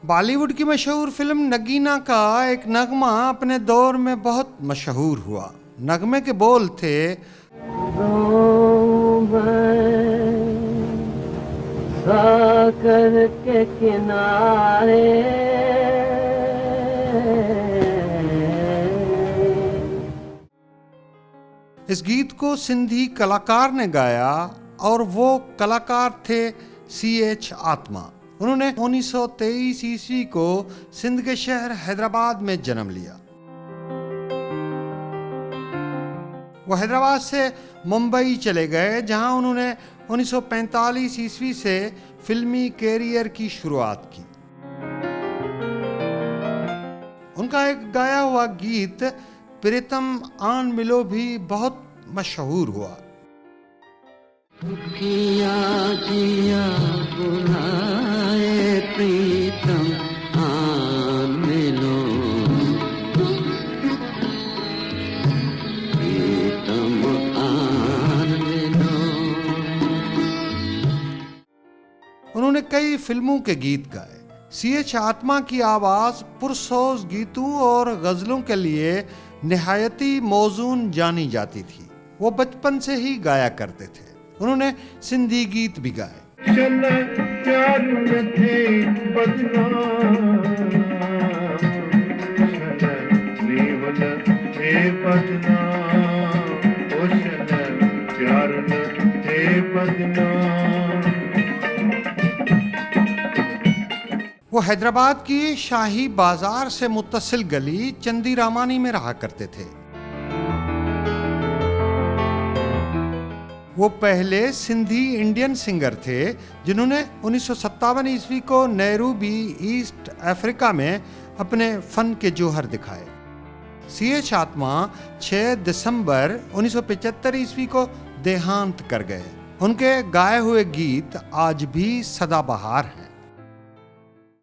बॉलीवुड की मशहूर फिल्म नगीना का एक नगमा अपने दौर में बहुत मशहूर हुआ। नगमे के बोल थे, सागर के किनारे इस गीत को सिंधी कलाकार ने गाया और वो कलाकार थे C.H. आत्मा। उन्होंने 1923 ईस्वी को सिंध के शहर हैदराबाद में जन्म लिया। वो हैदराबाद से मुंबई चले गए, जहां उन्होंने 1945 ईस्वी से फिल्मी कैरियर की शुरुआत की। उनका एक गाया हुआ गीत प्रीतम आन मिलो भी बहुत मशहूर हुआ। किया जिया बुलाए प्रीतम आन मिलो, प्रीतम आन मिलो। उन्होंने कई फिल्मों के गीत गाए। C.H. आत्मा की आवाज पुरसोज गीतों और गजलों के लिए निहायती मौजून जानी जाती थी। वो बचपन से ही गाया करते थे। उन्होंने सिंधी गीत भी गाए। वो हैदराबाद की शाही बाजार से मुत्तसिल गली चंदी रामानी में रहा करते थे। वो पहले सिंधी इंडियन सिंगर थे जिन्होंने 1957 ईस्वी को नैरोबी ईस्ट अफ्रीका में अपने फन के जौहर दिखाए। C.H. आत्मा 6 दिसंबर 1975 ईस्वी को देहांत कर गए। उनके गाए हुए गीत आज भी सदाबहार हैं।